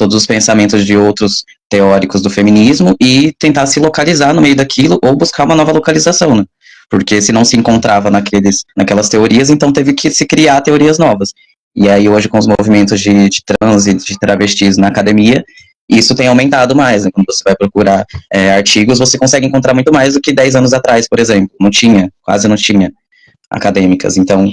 todos os pensamentos de outros teóricos do feminismo e tentar se localizar no meio daquilo ou buscar uma nova localização, né? Porque se não se encontrava naquelas teorias, então teve que se criar teorias novas. E aí hoje com os movimentos de trans e de travestis na academia, isso tem aumentado mais, né? Quando você vai procurar artigos, você consegue encontrar muito mais do que 10 anos atrás, por exemplo. Não tinha, quase não tinha acadêmicas. Então,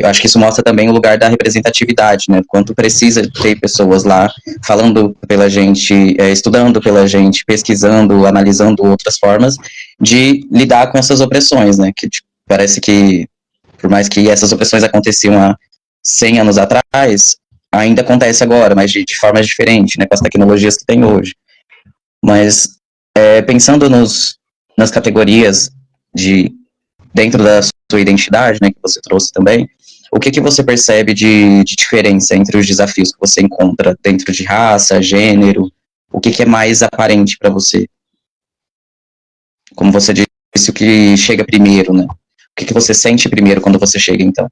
eu acho que isso mostra também o lugar da representatividade, né? Quanto precisa ter pessoas lá falando pela gente, estudando pela gente, pesquisando, analisando outras formas de lidar com essas opressões, né? Que tipo, parece que, por mais que essas opressões aconteciam há 100 anos atrás, ainda acontece agora, mas de formas diferentes, né? Com as tecnologias que tem hoje. Mas, pensando nas categorias dentro da sua identidade, né, que você trouxe também, o que você percebe de diferença entre os desafios que você encontra dentro de raça, gênero? O que é mais aparente para você? Como você disse, o que chega primeiro, né? O que você sente primeiro quando você chega, então?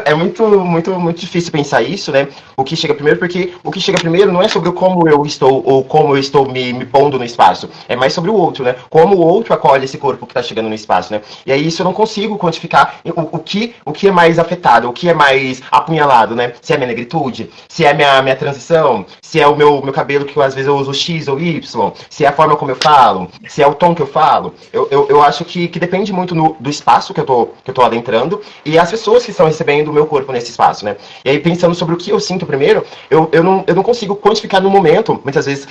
É muito difícil pensar isso, né? O que chega primeiro, porque o que chega primeiro não é sobre como eu estou ou como eu estou me pondo no espaço. É mais sobre o outro, né? Como o outro acolhe esse corpo que está chegando no espaço, né? E aí isso eu não consigo quantificar o que é mais afetado, o que é mais apunhalado, né? Se é a minha negritude, se é a minha transição, se é o meu cabelo que às vezes eu uso X ou Y, se é a forma como eu falo, se é o tom que eu falo. Eu acho que depende muito do espaço que eu tô adentrando e as pessoas que estão recebendo o meu corpo nesse espaço, né? E aí, pensando sobre o que eu sinto primeiro, eu não consigo quantificar no momento. Muitas vezes,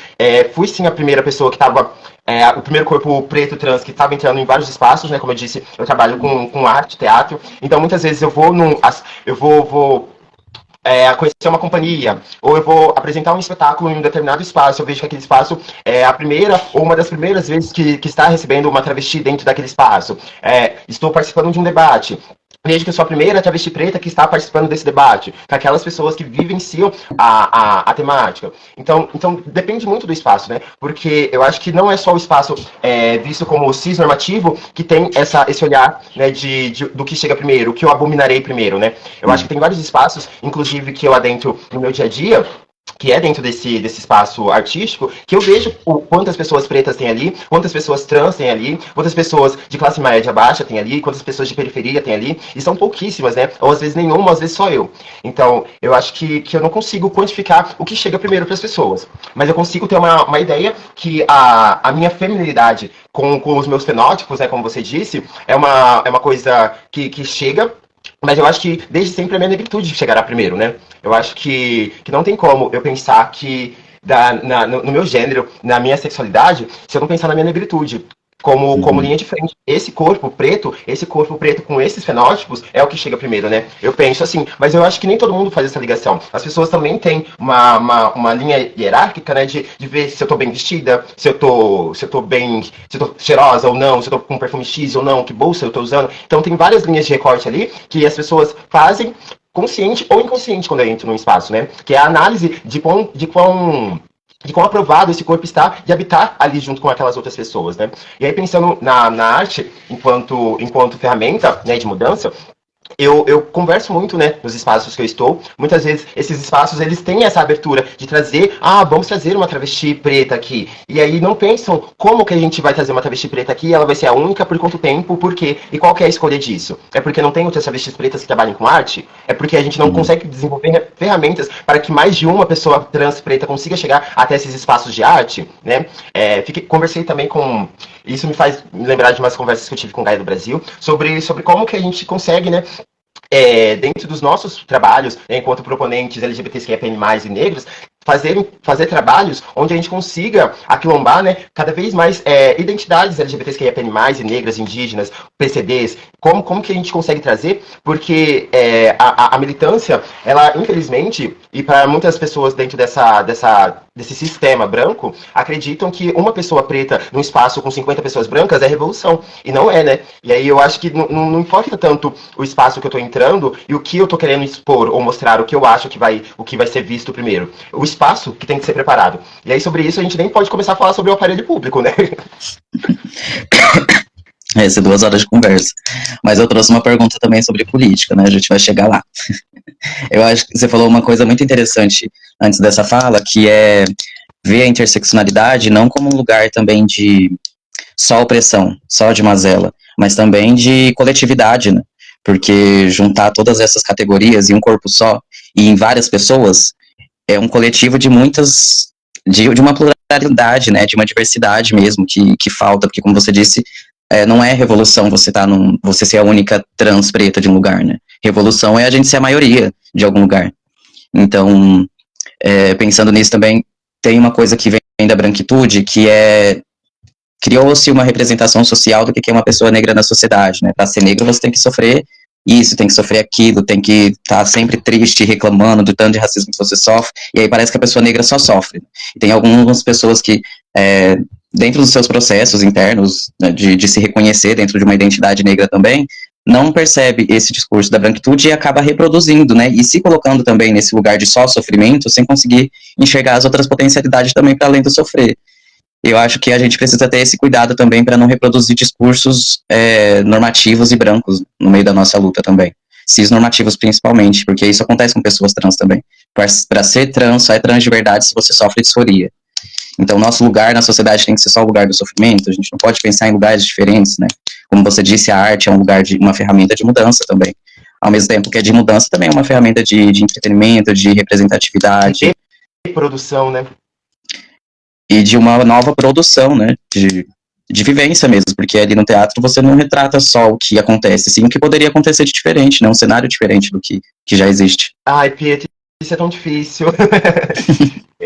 fui sim a primeira pessoa que estava o primeiro corpo preto trans que estava entrando em vários espaços, né? Como eu disse, eu trabalho com arte, teatro. Então, muitas vezes eu vou conhecer uma companhia, ou eu vou apresentar um espetáculo em um determinado espaço, eu vejo que aquele espaço é a primeira ou uma das primeiras vezes que está recebendo uma travesti dentro daquele espaço. Estou participando de um debate. Vejo que eu sou a primeira travesti preta que está participando desse debate, com aquelas pessoas que vivenciam a temática. Então, depende muito do espaço, né? Porque eu acho que não é só o espaço visto como cis-normativo que tem esse olhar, né, do que chega primeiro, o que eu abominarei primeiro, né? Eu acho que tem vários espaços, inclusive que eu adentro no meu dia a dia, que é dentro desse espaço artístico, que eu vejo quantas pessoas pretas tem ali, quantas pessoas trans tem ali, quantas pessoas de classe média baixa tem ali, quantas pessoas de periferia tem ali, e são pouquíssimas, né? Ou às vezes nenhuma, às vezes só eu. Então, eu acho que eu não consigo quantificar o que chega primeiro para as pessoas, mas eu consigo ter uma ideia que a minha feminilidade com os meus fenótipos, né, como você disse, é uma coisa que chega. Mas eu acho que desde sempre a minha negritude chegará primeiro, né? Eu acho que não tem como eu pensar que no meu gênero, na minha sexualidade, se eu não pensar na minha negritude como linha de frente. Esse corpo preto com esses fenótipos é o que chega primeiro, né? Eu penso assim, mas eu acho que nem todo mundo faz essa ligação. As pessoas também têm uma linha hierárquica, né? De ver se eu tô bem vestida, se eu tô cheirosa ou não, se eu tô com perfume X ou não, que bolsa eu tô usando. Então tem várias linhas de recorte ali que as pessoas fazem consciente ou inconsciente quando eu entro num espaço, né? Que é a análise de quão aprovado esse corpo está de habitar ali junto com aquelas outras pessoas, né? E aí, pensando na arte enquanto ferramenta, né, de mudança, eu converso muito, né, nos espaços que eu estou. Muitas vezes esses espaços eles têm essa abertura de trazer, vamos trazer uma travesti preta aqui. E aí não pensam como que a gente vai trazer uma travesti preta aqui, ela vai ser a única, por quanto tempo, por quê? E qual que é a escolha disso? É porque não tem outras travestis pretas que trabalhem com arte? É porque a gente não consegue desenvolver ferramentas para que mais de uma pessoa trans preta consiga chegar até esses espaços de arte, né? Conversei também com... Isso me faz lembrar de umas conversas que eu tive com o Gaia do Brasil sobre como que a gente consegue, né, dentro dos nossos trabalhos, enquanto proponentes LGBTQIAPN+, e negros, fazer trabalhos onde a gente consiga aquilombar, né, cada vez mais identidades LGBTQIAPN+, e negras, indígenas, PCDs, como que a gente consegue trazer, porque a militância, ela, infelizmente, e para muitas pessoas dentro desse sistema branco, acreditam que uma pessoa preta num espaço com 50 pessoas brancas é revolução, e não é, né? E aí eu acho que não importa tanto o espaço que eu tô entrando e o que eu tô querendo expor ou mostrar, o que eu acho que vai ser visto primeiro. O espaço que tem que ser preparado. E aí sobre isso a gente nem pode começar a falar sobre o aparelho público, né? Vai ser 2 horas de conversa. Mas eu trouxe uma pergunta também sobre política, né? A gente vai chegar lá. Eu acho que você falou uma coisa muito interessante antes dessa fala, que é ver a interseccionalidade não como um lugar também de só opressão, só de mazela, mas também de coletividade, né? Porque juntar todas essas categorias em um corpo só e em várias pessoas é um coletivo de muitas, de uma pluralidade, né? De uma diversidade mesmo que falta, porque como você disse, não é revolução você você ser a única trans preta de um lugar, né? Revolução é a gente ser a maioria de algum lugar. Então, pensando nisso também, tem uma coisa que vem da branquitude, que criou-se uma representação social do que é uma pessoa negra na sociedade, né? Para ser negro você tem que sofrer isso, tem que sofrer aquilo, tem que estar sempre triste, reclamando do tanto de racismo que você sofre, e aí parece que a pessoa negra só sofre. E tem algumas pessoas que, dentro dos seus processos internos, né, de se reconhecer dentro de uma identidade negra também, não percebe esse discurso da branquitude e acaba reproduzindo, né, e se colocando também nesse lugar de só sofrimento, sem conseguir enxergar as outras potencialidades também para além do sofrer. Eu acho que a gente precisa ter esse cuidado também para não reproduzir discursos normativos e brancos no meio da nossa luta também. Cisnormativos principalmente, porque isso acontece com pessoas trans também. Para ser trans, só é trans de verdade se você sofre disforia. Então, nosso lugar na sociedade tem que ser só o lugar do sofrimento, a gente não pode pensar em lugares diferentes, né? Como você disse, a arte é um lugar uma ferramenta de mudança também. Ao mesmo tempo que é de mudança, também é uma ferramenta de entretenimento, de representatividade. E produção, né? E de uma nova produção, né, de vivência mesmo, porque ali no teatro você não retrata só o que acontece, sim o que poderia acontecer de diferente, né, um cenário diferente do que já existe. Ai, Pietro, isso é tão difícil.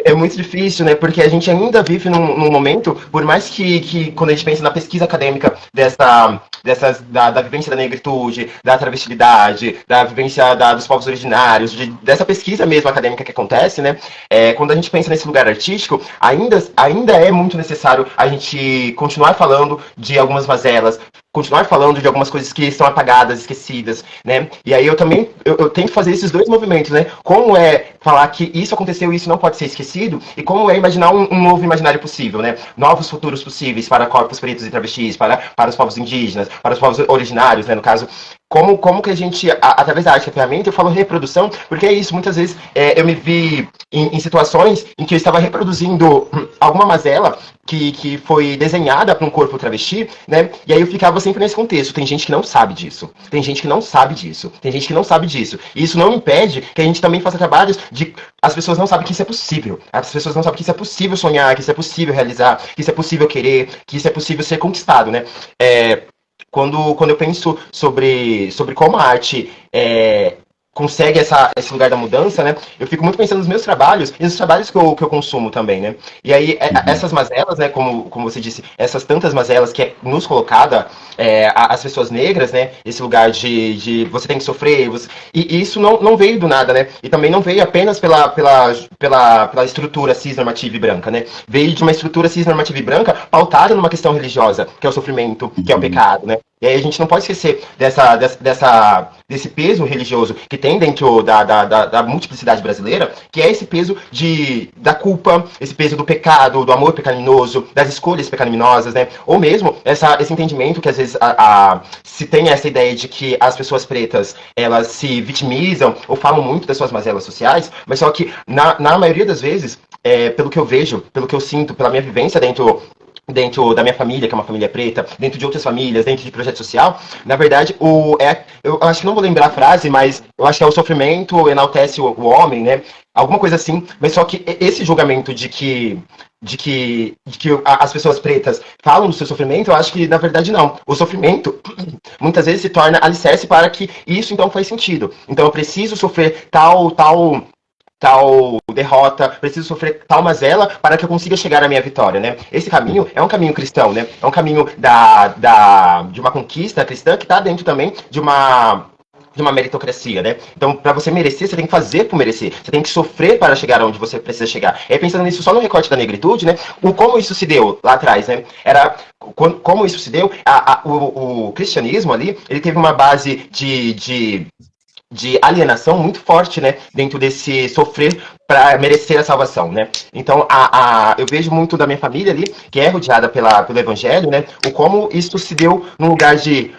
É muito difícil, né? Porque a gente ainda vive num momento, por mais que quando a gente pensa na pesquisa acadêmica da vivência da negritude, da travestilidade, da vivência dos povos originários, dessa pesquisa mesmo acadêmica que acontece, né? Quando a gente pensa nesse lugar artístico, ainda é muito necessário a gente continuar falando de algumas mazelas, continuar falando de algumas coisas que estão apagadas, esquecidas, né? E aí eu também eu tento fazer esses dois movimentos, né? Como é falar que isso aconteceu e isso não pode ser esquecido, e como é imaginar um novo imaginário possível, né? Novos futuros possíveis para corpos pretos e travestis, para os povos indígenas, para os povos originários, né? No caso, como que a gente, através da arte, que é a ferramenta, eu falo reprodução, porque é isso, muitas vezes eu me vi em situações em que eu estava reproduzindo alguma mazela que foi desenhada para um corpo travesti, né? E aí eu ficava sempre nesse contexto. Tem gente que não sabe disso. Tem gente que não sabe disso. Tem gente que não sabe disso. E isso não impede que a gente também faça trabalhos de... As pessoas não sabem que isso é possível. As pessoas não sabem que isso é possível sonhar, que isso é possível realizar, que isso é possível querer, que isso é possível ser conquistado, né? Quando eu penso sobre como a arte consegue esse lugar da mudança, né? Eu fico muito pensando nos meus trabalhos e nos trabalhos que eu consumo também, né? E aí, essas mazelas, né? Como você disse, essas tantas mazelas que é nos colocada as pessoas negras, né? Esse lugar de você tem que sofrer, e isso não veio do nada, né? E também não veio apenas pela estrutura cisnormativa e branca, né? Veio de uma estrutura cisnormativa e branca pautada numa questão religiosa, que é o sofrimento, que é o pecado, né? E aí a gente não pode esquecer desse peso religioso que tem dentro da multiplicidade brasileira, que é esse peso da culpa, esse peso do pecado, do amor pecaminoso, das escolhas pecaminosas, né? Ou mesmo esse entendimento que às vezes se tem essa ideia de que as pessoas pretas, elas se vitimizam ou falam muito das suas mazelas sociais, mas só que na maioria das vezes, pelo que eu vejo, pelo que eu sinto, pela minha vivência dentro da minha família, que é uma família preta, dentro de outras famílias, dentro de projeto social, na verdade, eu acho que não vou lembrar a frase, mas eu acho que é o sofrimento enaltece o homem, né? Alguma coisa assim, mas só que esse julgamento de que as pessoas pretas falam do seu sofrimento, eu acho que, na verdade, não. O sofrimento, muitas vezes, se torna alicerce para que isso, então, faz sentido. Então, eu preciso sofrer tal derrota, preciso sofrer tal mazela para que eu consiga chegar à minha vitória, né? Esse caminho é um caminho cristão, né? É um caminho de uma conquista cristã que está dentro também de uma meritocracia, né? Então, para você merecer, você tem que fazer por merecer. Você tem que sofrer para chegar onde você precisa chegar. E aí, pensando nisso só no recorte da negritude, né? Como isso se deu lá atrás, né? Como isso se deu, o cristianismo ali, ele teve uma base de de alienação muito forte, né, dentro desse sofrer para merecer a salvação, né? Então, eu vejo muito da minha família ali, que é rodeada pelo evangelho, né, o como isso se deu num lugar de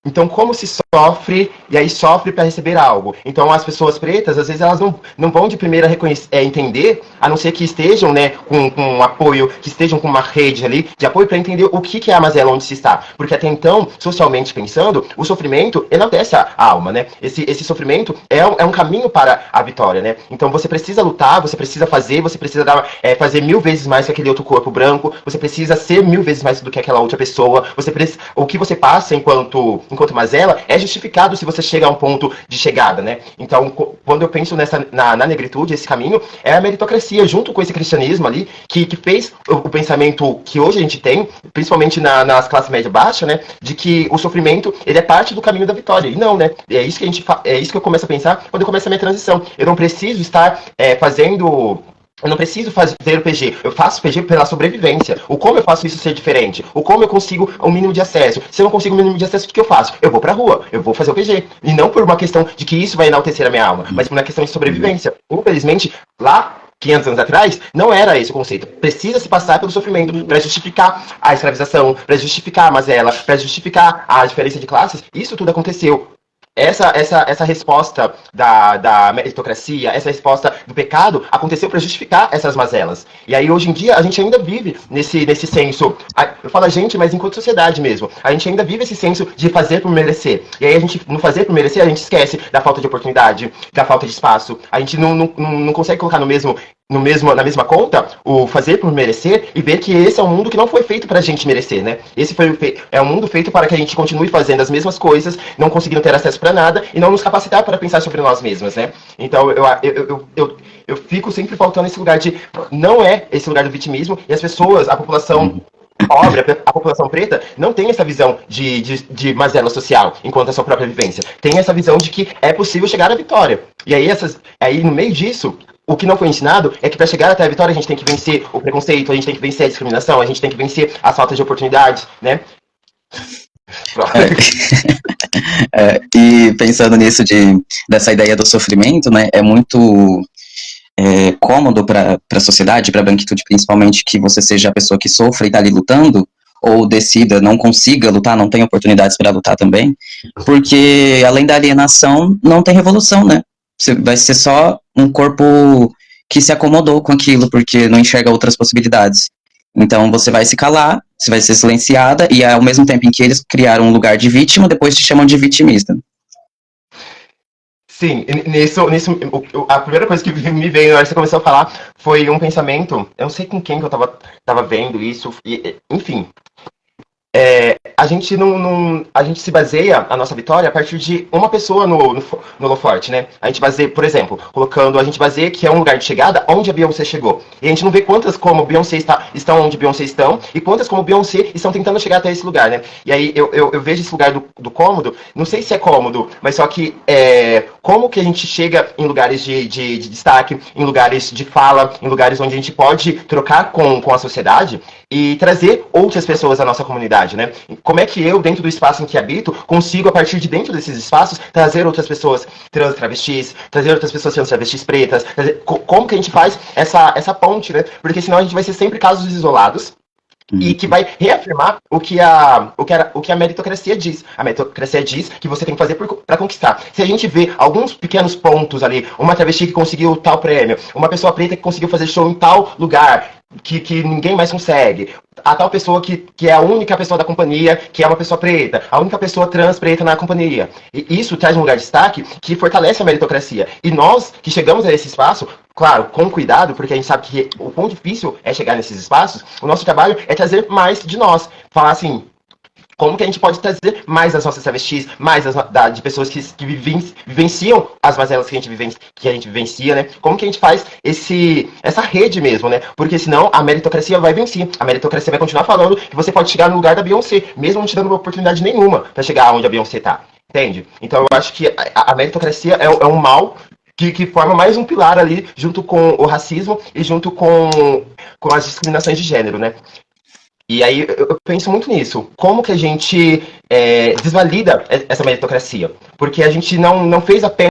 então, como se sofre, e aí sofre para receber algo. Então, as pessoas pretas, às vezes, elas não vão de primeira entender, a não ser que estejam, né, com um apoio, que estejam com uma rede ali de apoio para entender o que é a mazela, onde se está. Porque até então, socialmente pensando, o sofrimento enaltece a alma, né? Esse sofrimento é um caminho para a vitória, né? Então, você precisa lutar, você precisa fazer, você precisa fazer 1000 vezes mais que aquele outro corpo branco, você precisa ser 1000 vezes mais do que aquela outra pessoa, o que você passa enquanto mazela é justificado se você chega a um ponto de chegada, né? Então, quando eu penso na negritude, esse caminho é a meritocracia, junto com esse cristianismo ali, que fez o pensamento que hoje a gente tem, principalmente nas classes média baixa, né? De que o sofrimento, ele é parte do caminho da vitória. E não, né? É isso que eu começo a pensar quando eu começo a minha transição. Eu não preciso estar fazendo... Eu não preciso fazer o PG, eu faço o PG pela sobrevivência. O como eu faço isso ser diferente? O como eu consigo o mínimo de acesso? Se eu não consigo o mínimo de acesso, o que eu faço? Eu vou pra rua, eu vou fazer o PG. E não por uma questão de que isso vai enaltecer a minha alma, mas por uma questão de sobrevivência. Infelizmente, lá 500 anos atrás, não era esse o conceito. Precisa se passar pelo sofrimento para justificar a escravização, para justificar a mazela, para justificar a diferença de classes. Isso tudo aconteceu. Essa resposta da meritocracia, essa resposta do pecado, aconteceu para justificar essas mazelas. E aí, hoje em dia, a gente ainda vive nesse senso, eu falo a gente, mas enquanto sociedade mesmo, a gente ainda vive esse senso de fazer por merecer. E aí, no fazer por merecer, a gente esquece da falta de oportunidade, da falta de espaço. A gente não consegue colocar na mesma conta o fazer por merecer e ver que esse é um mundo que não foi feito pra gente merecer, né? É um mundo feito para que a gente continue fazendo as mesmas coisas, não conseguindo ter acesso para nada e não nos capacitar para pensar sobre nós mesmos, né? Então eu fico sempre faltando esse lugar de... Não é esse lugar do vitimismo e as pessoas, a população pobre, a população preta, não tem essa visão de mazela social enquanto a sua própria vivência. Tem essa visão de que é possível chegar à vitória. E aí no meio disso, o que não foi ensinado é que para chegar até a vitória a gente tem que vencer o preconceito, a gente tem que vencer a discriminação, a gente tem que vencer as faltas de oportunidades, né? E pensando nisso dessa ideia do sofrimento, né, é muito cômodo para a sociedade, para a branquitude principalmente, que você seja a pessoa que sofre e está ali lutando, ou decida, não consiga lutar, não tem oportunidades para lutar também, porque além da alienação, não tem revolução, né? Vai ser só um corpo que se acomodou com aquilo, porque não enxerga outras possibilidades. Então você vai se calar, você vai ser silenciada, e ao mesmo tempo em que eles criaram um lugar de vítima, depois te chamam de vitimista. Sim, nisso a primeira coisa que me veio na hora que você começou a falar foi um pensamento, eu não sei com quem que eu tava vendo isso, enfim. A gente se baseia a nossa vitória a partir de uma pessoa no holoforte, né? A gente baseia, por exemplo, a gente baseia que é um lugar de chegada onde a Beyoncé chegou. E a gente não vê quantas como Beyoncé estão onde Beyoncé estão e quantas como Beyoncé estão tentando chegar até esse lugar, né? E aí eu vejo esse lugar do cômodo, não sei se é cômodo, mas só que como que a gente chega em lugares de destaque, em lugares de fala, em lugares onde a gente pode trocar com a sociedade e trazer outras pessoas à nossa comunidade, né? Como é que eu, dentro do espaço em que habito, consigo, a partir de dentro desses espaços, trazer outras pessoas trans travestis, trazer outras pessoas trans travestis pretas, como que a gente faz essa ponte, né? Porque senão a gente vai ser sempre casos isolados, e que vai reafirmar o que a meritocracia diz. A meritocracia diz que você tem que fazer para conquistar. Se a gente vê alguns pequenos pontos ali, uma travesti que conseguiu tal prêmio, uma pessoa preta que conseguiu fazer show em tal lugar, que ninguém mais consegue, a tal pessoa que é a única pessoa da companhia, que é uma pessoa preta, a única pessoa trans preta na companhia. E isso traz um lugar de destaque que fortalece a meritocracia. E nós, que chegamos a esse espaço, claro, com cuidado, porque a gente sabe que o quão difícil é chegar nesses espaços, o nosso trabalho é trazer mais de nós. Falar assim, como que a gente pode trazer mais das nossas travestis, mais de pessoas que vivenciam as mazelas que a gente vivencia, né? Como que a gente faz essa rede mesmo, né? Porque senão a meritocracia vai vencer. A meritocracia vai continuar falando que você pode chegar no lugar da Beyoncé, mesmo não te dando uma oportunidade nenhuma para chegar onde a Beyoncé tá. Entende? Então eu acho que a meritocracia é um mal que forma mais um pilar ali, junto com o racismo e junto com as discriminações de gênero, né? E aí eu penso muito nisso. Como que a gente desvalida essa meritocracia? porque a gente não fez apenas